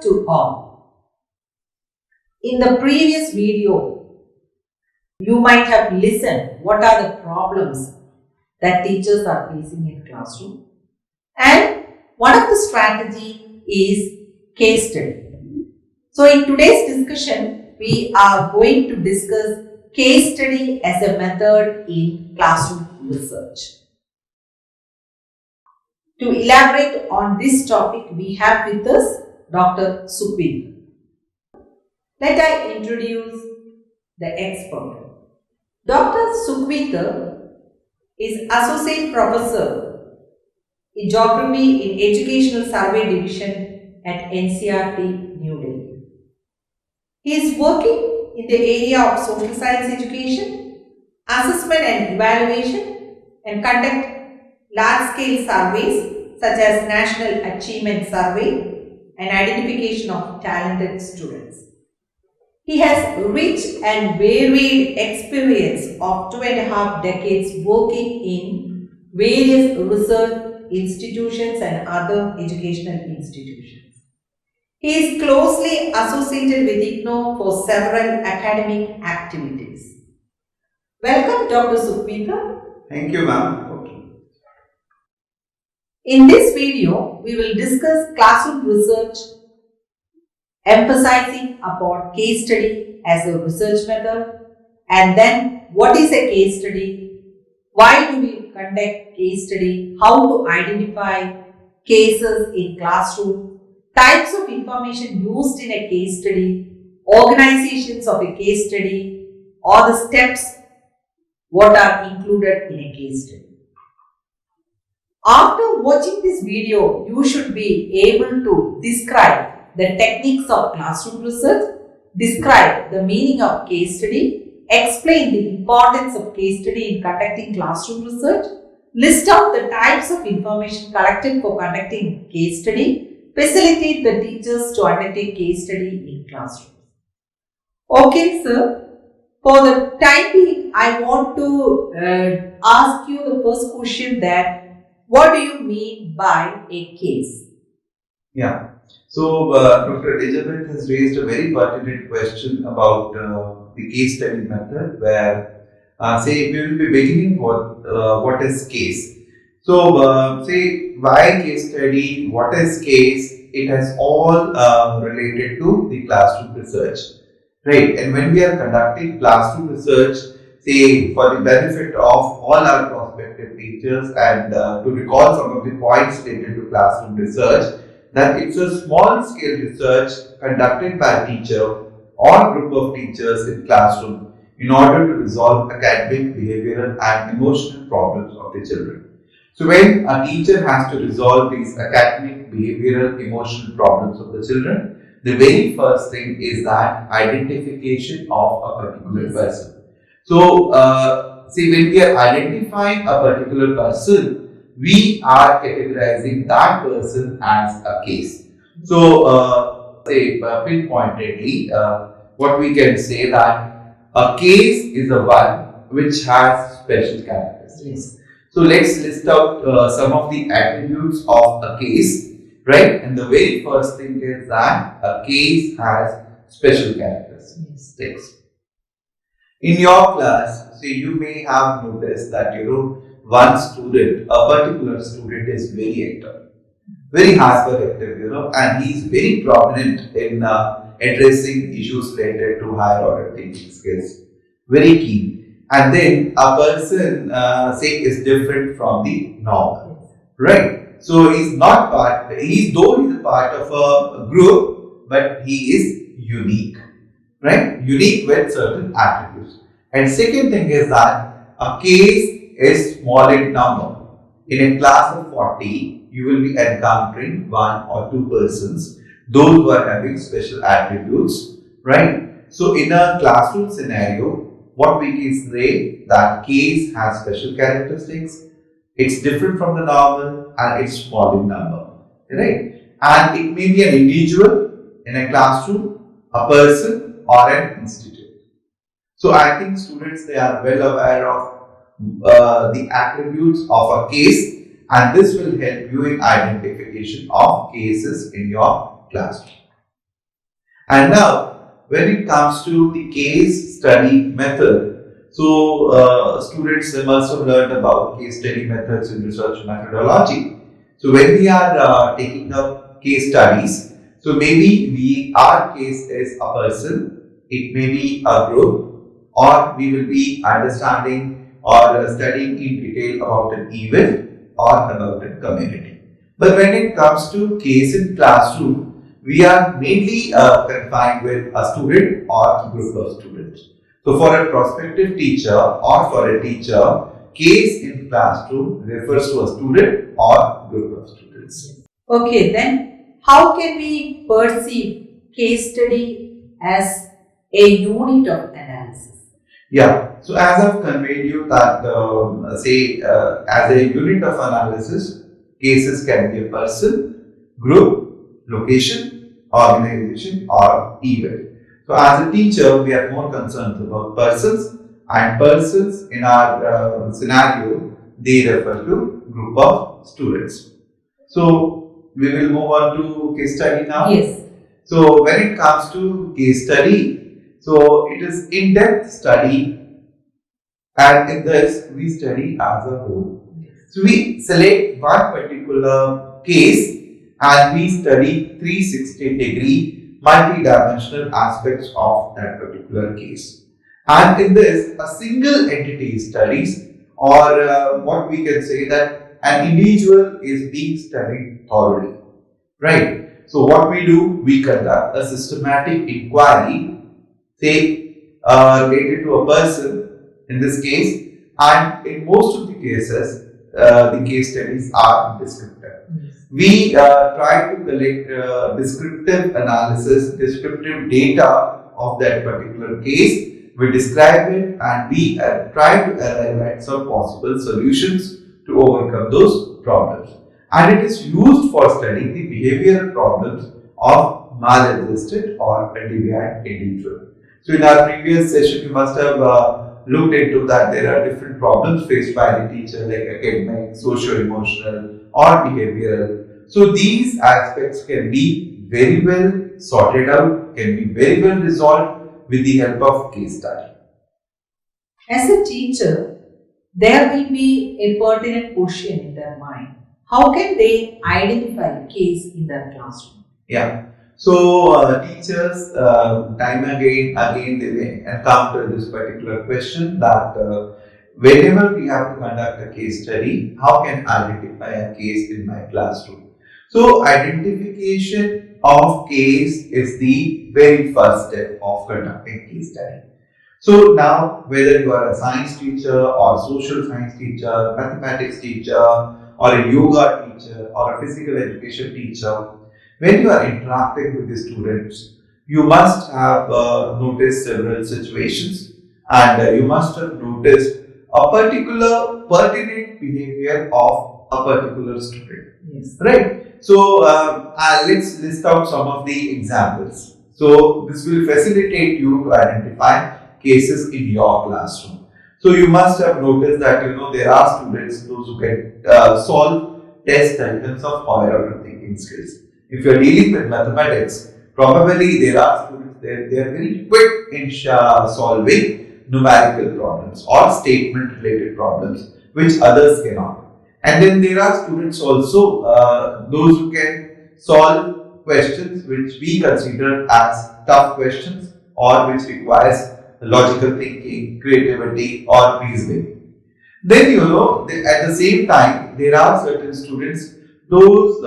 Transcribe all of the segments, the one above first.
to all. In the previous video, you might have listened what are the problems that teachers are facing in classroom, and one of the strategy is case study. So in today's discussion, we are going to discuss case study as a method in classroom research. To elaborate on this topic, we have with us Dr. Sukhveer. Let I introduce the expert. Dr. Sukhveer is Associate Professor in Geography in Educational Survey Division at NCERT, New Delhi. He is working in the area of social science education, assessment and evaluation, and conduct large-scale surveys such as National Achievement Survey and identification of talented students. He has rich and varied experience of 2.5 decades working in various research institutions and other educational institutions. He is closely associated with IGNOU for several academic activities. Welcome, Dr. Sukhveer. Thank you, ma'am. In this video, we will discuss classroom research, emphasizing about case study as a research method, and then what is a case study, why do we conduct case study, how to identify cases in classroom, types of information used in a case study, organizations of a case study, or the steps what are included in a case study. After watching this video, you should be able to describe the techniques of classroom research, describe the meaning of case study, explain the importance of case study in conducting classroom research, list out the types of information collected for conducting case study, facilitate the teachers to undertake case study in classrooms. Okay, sir. For the time being, I want to ask you the first question that what do you mean by a case? Yeah. So, Dr. Elizabeth has raised a very pertinent question about the case study method where, say, we will be beginning what is case. So, say, why case study, what is case, it has all related to the classroom research, right? And when we are conducting classroom research, say, for the benefit of all our prospective teachers and to recall some of the points related to classroom research, that it's a small scale research conducted by a teacher or group of teachers in classroom in order to resolve academic, behavioral and emotional problems of the children. So when a teacher has to resolve these academic, behavioral, emotional problems of the children, the very first thing is that identification of a particular person. So, see, when we are identifying a particular person, we are categorizing that person as a case. So, say pinpointedly, what we can say that a case is a one which has special characteristics. Yes. So, let's list out some of the attributes of a case, right? And the very first thing is that a case has special characteristics. Yes. In your class, say you may have noticed that one student, a particular student is very active, very hyperactive, and he is very prominent in addressing issues related to higher order thinking skills, very keen. And then a person, say, is different from the normal, right? So he's not part. He's a part of a group, but he is unique. Right? Unique with certain attributes. And second thing is that a case is small in number. In a class of 40, you will be encountering one or two persons, those who are having special attributes, right? So in a classroom scenario, what we can say that case has special characteristics, it's different from the normal and it's small in number, right? And it may be an individual in a classroom, a person, or an institute. So I think students, they are well aware of the attributes of a case, and this will help you in identification of cases in your classroom. And now, when it comes to the case study method, so students must have learned about case study methods in research methodology. So when we are taking up case studies, so maybe our case is a person, it may be a group, or we will be understanding or studying in detail about an event or about a community. But when it comes to case in classroom, we are mainly confined with a student or group of students. So for a prospective teacher or for a teacher, case in classroom refers to a student or group of students. Okay, then how can we perceive case study as a unit of analysis? Yeah, so as I've conveyed you that as a unit of analysis, cases can be a person, group, location, organization or event. So as a teacher, we are more concerned about persons, and persons in our scenario, they refer to group of students. So we will move on to case study now. Yes. So when it comes to case study, so it is in-depth study, and in this we study as a whole. So we select one particular case and we study 360-degree multi-dimensional aspects of that particular case. And in this, a single entity studies, or what we can say that an individual is being studied thoroughly, right? So what we do, we conduct a systematic inquiry, say related to a person in this case, and in most of the cases, the case studies are descriptive. We try to collect descriptive analysis, descriptive data of that particular case. We describe it and we try to arrive at some possible solutions to overcome those problems. And it is used for studying the behavioral problems of maladjusted or a deviant individual. So in our previous session, you must have looked into that there are different problems faced by the teacher like academic, socio-emotional or behavioral. So these aspects can be very well sorted out, can be very well resolved with the help of case study. As a teacher, there will be a pertinent question in their mind. How can they identify a case in their classroom? Yeah. So teachers time again they may encounter this particular question that whenever we have to conduct a case study, how can I identify a case in my classroom? So identification of case is the very first step of conducting case study. So now whether you are a science teacher or social science teacher, mathematics teacher or a yoga teacher or a physical education teacher, when you are interacting with the students, you must have noticed several situations and you must have noticed a particular pertinent behavior of a particular student. Yes. Right? So let's list out some of the examples. So this will facilitate you to identify cases in your classroom. So you must have noticed that there are students those who can solve test items of higher order thinking skills. If you are dealing with mathematics, probably there are students they are very quick in solving numerical problems or statement related problems which others cannot. And then there are students also those who can solve questions which we consider as tough questions or which requires logical thinking, creativity or reasoning. Then at the same time there are certain students those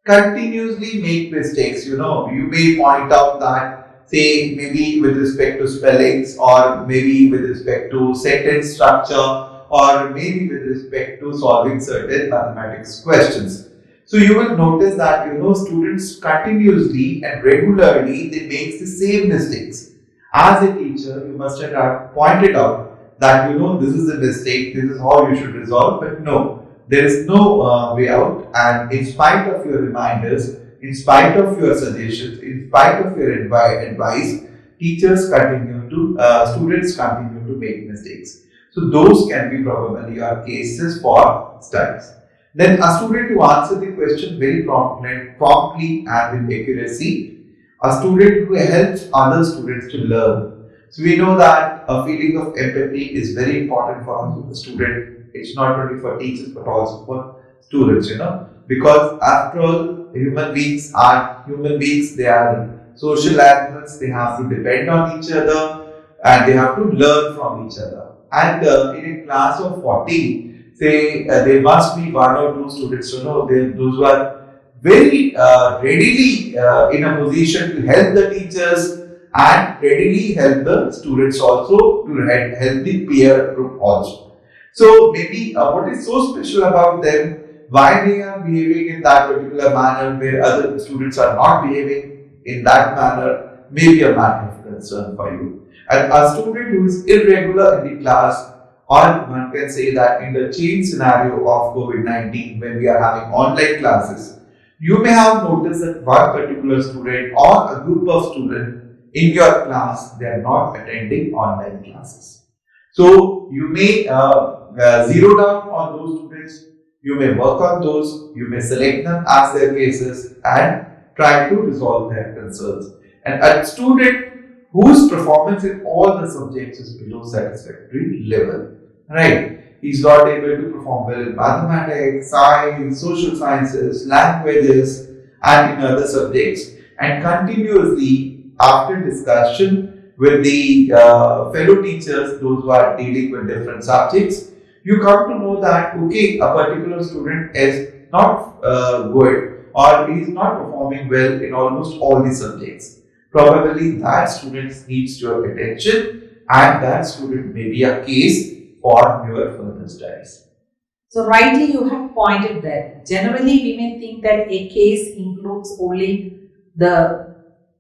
continuously make mistakes. You may point out that say maybe with respect to spellings or maybe with respect to sentence structure or maybe with respect to solving certain mathematics questions. So you will notice that students continuously and regularly they make the same mistakes. As a teacher, you must have pointed out that this is a mistake, this is how you should resolve, but no, there is no way out. And in spite of your reminders, in spite of your suggestions, in spite of your advice, students continue to make mistakes. So those can be probably your cases for studies. Then a student who answers the question very promptly and with accuracy, a student who helps other students to learn. So we know that a feeling of empathy is very important for a student. It's not only for teachers but also for students, because after all, human beings are human beings. They are social animals. They have to depend on each other and they have to learn from each other. And in a class of 40, say there must be one or two students, those who are very readily in a position to help the teachers and readily help the students also, to help the peer group also. So maybe what is so special about them, why they are behaving in that particular manner where other students are not behaving in that manner, may be a matter of concern for you. And a student who is irregular in the class, or one can say that in the change scenario of COVID-19, when we are having online classes, you may have noticed that one particular student or a group of students in your class, they are not attending online classes. So you may zero down on those students, you may work on those, you may select them as their cases and try to resolve their concerns. And a student whose performance in all the subjects is below satisfactory level, right? He's not able to perform well in mathematics, science, social sciences, languages, and in other subjects. And continuously, after discussion with the fellow teachers, those who are dealing with different subjects, you come to know that, okay, a particular student is not good or is not performing well in almost all the subjects. Probably that student needs your attention and that student may be a case for your further studies. So rightly you have pointed that generally we may think that a case includes only the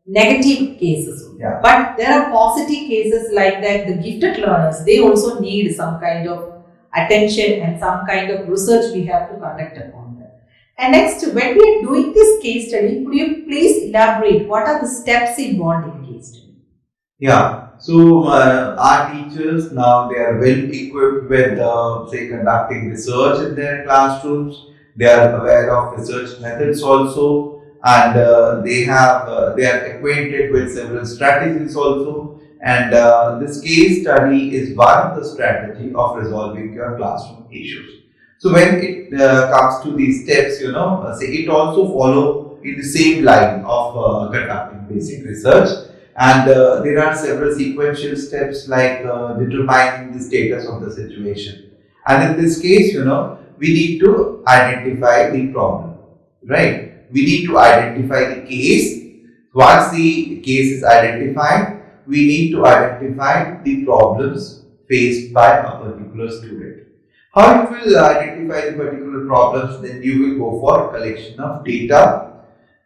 negative cases. Yeah. But there are positive cases like that. The gifted learners, they also need some kind of attention and some kind of research we have to conduct upon them. And next, when we are doing this case study, could you please elaborate what are the steps involved in case study? Yeah. So our teachers now, they are well equipped with say conducting research in their classrooms. They are aware of research methods also, and they are acquainted with several strategies also. And this case study is one of the strategy of resolving your classroom issues. So when it comes to these steps, say it also follow in the same line of conducting basic research. And there are several sequential steps like determining the status of the situation. And in this case, we need to identify the problem, right? We need to identify the case. Once the case is identified, we need to identify the problems faced by a particular student. How you will identify the particular problems? Then you will go for collection of data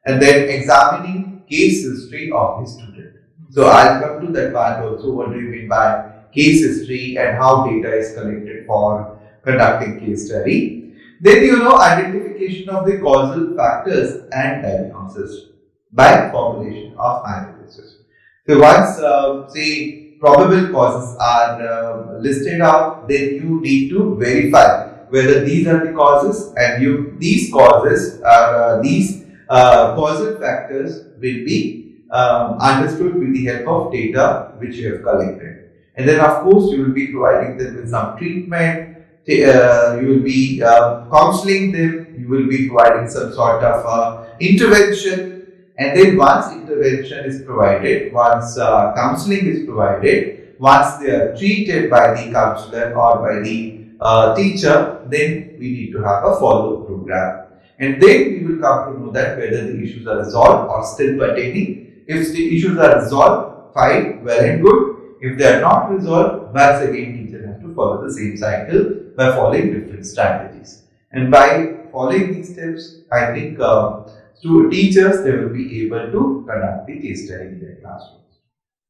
and then examining case history of the student. So I'll come to that part also. What do you mean by case history and how data is collected for conducting case study? Then identification of the causal factors and diagnosis by formulation of hypothesis. So once say probable causes are listed out, then you need to verify whether these are the causes, and these causes are causal factors will be understood with the help of data which you have collected. And then of course you will be providing them with some treatment, you will be counseling them, you will be providing some sort of intervention, and then once intervention is provided, once counseling is provided, once they are treated by the counselor or by the teacher, then we need to have a follow-up program. And then we will come to know that whether the issues are resolved or still pertaining. If the issues are resolved, fine, well and good. If they are not resolved, once again teacher has to follow the same cycle by following different strategies. And by following these steps, I think to teachers, they will be able to conduct the case study in their classrooms.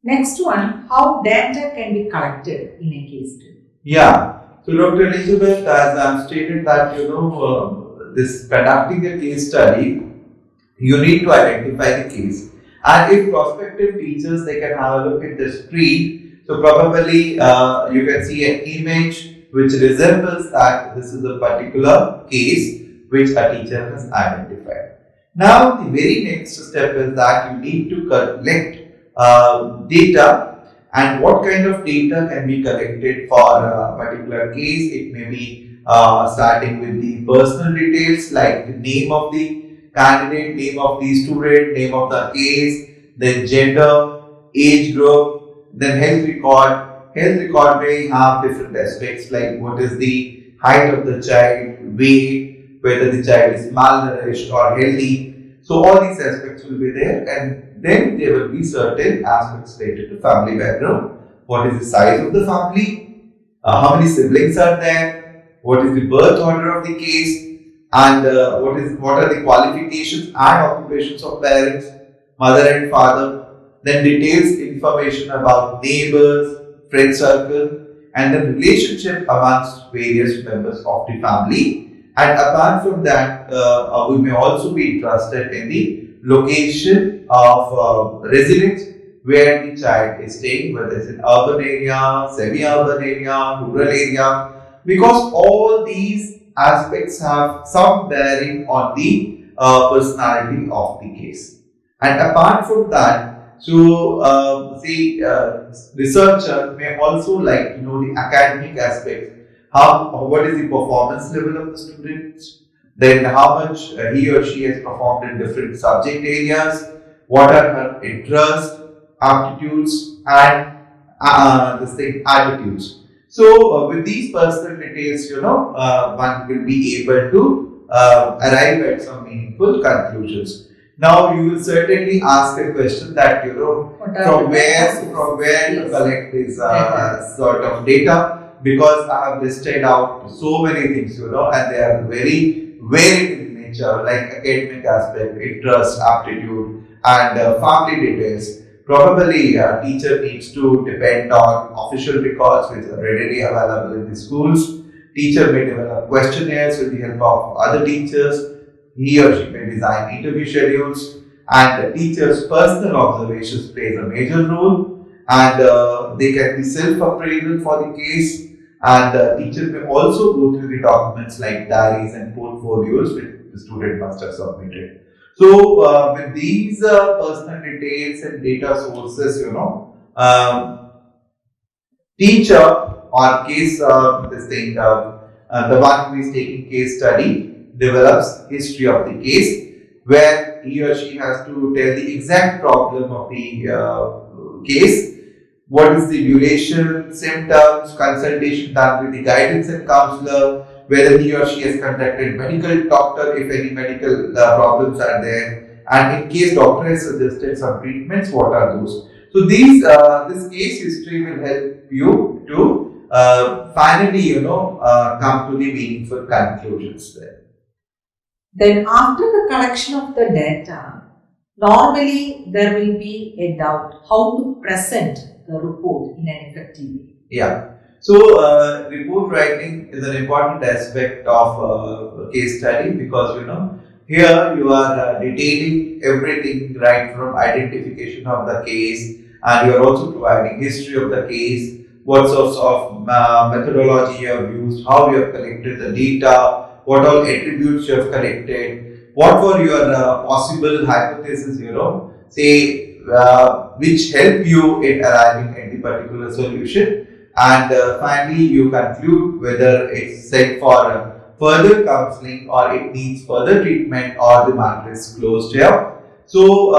Next one, how data can be collected in a case study? Yeah. So Dr. Elizabeth, as I have stated that, this conducting a case study, you need to identify the case. And if prospective teachers, they can have a look at the screen. So probably you can see an image which resembles that this is a particular case which a teacher has identified. Now, the very next step is that you need to collect data, and what kind of data can be collected for a particular case. It may be starting with the personal details like the name of the candidate, name of the student, name of the case, then gender, age group, then health record. Health record may have different aspects like what is the height of the child, weight, whether the child is malnourished or healthy. So all these aspects will be there, and then there will be certain aspects related to family background. What is the size of the family? How many siblings are there? What is the birth order of the case? And what are the qualifications and occupations of parents, mother and father? Then details information about neighbors, friend circle, and the relationship amongst various members of the family. And apart from that, we may also be interested in the location of residence where the child is staying, whether it's in urban area, semi-urban area, rural area, because all these aspects have some bearing on the personality of the case. And apart from that, so researcher may also like to know the academic aspects. What is the performance level of the students? Then how much he or she has performed in different subject areas? What are her interests, aptitudes, and attitudes? So with these personal details, one will be able to arrive at some meaningful conclusions. Now you will certainly ask a question that from where you collect this sort of data, because I have listed out so many things, and they are very varied in nature, like academic aspect, interest, aptitude, and family details. Probably a teacher needs to depend on official records which are readily available in the schools. Teacher may develop questionnaires with the help of other teachers. He or she may design interview schedules, and the teacher's personal observations plays a major role, and they can be self-appraisal for the case, and the teacher may also go through the documents like diaries and portfolios which the student must have submitted. So with these personal details and data sources, teacher or case the one who is taking case study develops history of the case, where he or she has to tell the exact problem of the case, what is the duration, symptoms, consultation done with the guidance and counselor, whether he or she has contacted medical doctor if any medical problems are there, and in case doctor has suggested some treatments, what are those? So this case history will help you to finally come to the meaningful conclusions there. Then after the collection of the data, normally there will be a doubt how to present the report in an effective way. Yeah. So report writing is an important aspect of a case study, because here you are detailing everything right from identification of the case, and you are also providing history of the case, what sorts of methodology you have used, how you have collected the data, what all attributes you have collected, what were your possible hypotheses, which help you in arriving at the particular solution, and finally you conclude whether it's set for further counseling or it needs further treatment or the matter is closed here. So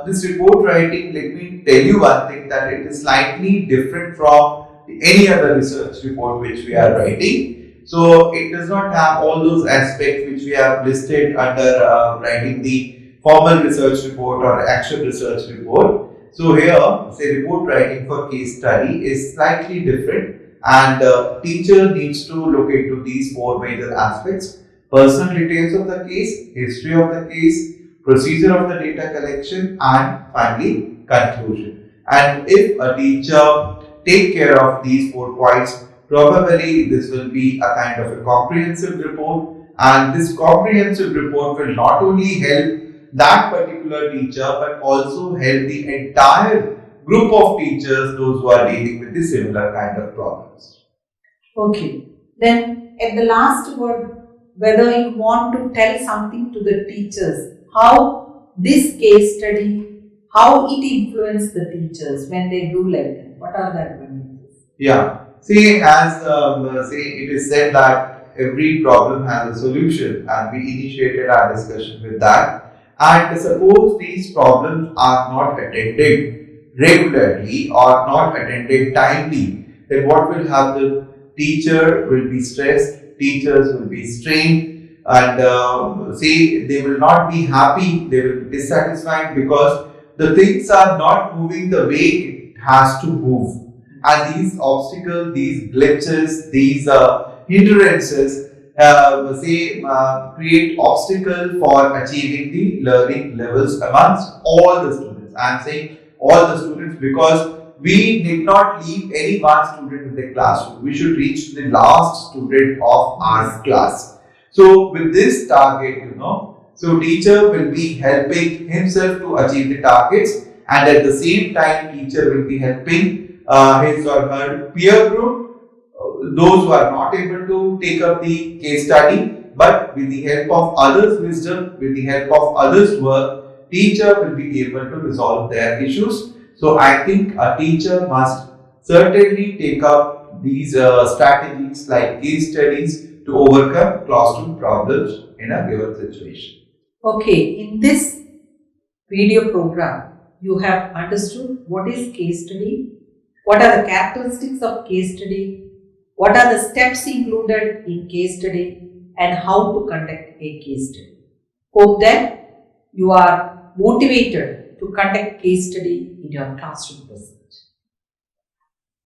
this report writing, let me tell you one thing, that it is slightly different from any other research report which we are writing. So it does not have all those aspects which we have listed under writing the formal research report or action research report. So here, say report writing for case study is slightly different, and teacher needs to look into these four major aspects: personal details of the case, history of the case, procedure of the data collection, and finally conclusion. And if a teacher take care of these 4 points, probably this will be a kind of a comprehensive report, and this comprehensive report will not only help that particular teacher but also help the entire group of teachers, those who are dealing with the similar kind of problems. Okay. Then at the last word, whether you want to tell something to the teachers how this case study, how it influences the teachers when they do like that? What are the advantages? Yeah. See, as it is said that every problem has a solution, and we initiated our discussion with that. And suppose these problems are not attended regularly or not attended timely, then what will happen? Teacher will be stressed, teachers will be strained, and they will not be happy, they will be dissatisfied because the things are not moving the way it has to move. And these obstacles, these glitches, these hindrances create obstacle for achieving the learning levels amongst all the students. I am saying all the students because we did not leave any one student in the classroom. We should reach the last student of our class. So with this target, so teacher will be helping himself to achieve the targets, and at the same time teacher will be helping his or her peer group, those who are not able to take up the case study, but with the help of others' wisdom, with the help of others' work, teacher will be able to resolve their issues. So I think a teacher must certainly take up these strategies like case studies to overcome classroom problems in a given situation. Okay, in this video program, you have understood what is case study, what are the characteristics of case study, what are the steps included in case study, and how to conduct a case study. Hope that you are motivated to conduct case study in your classroom.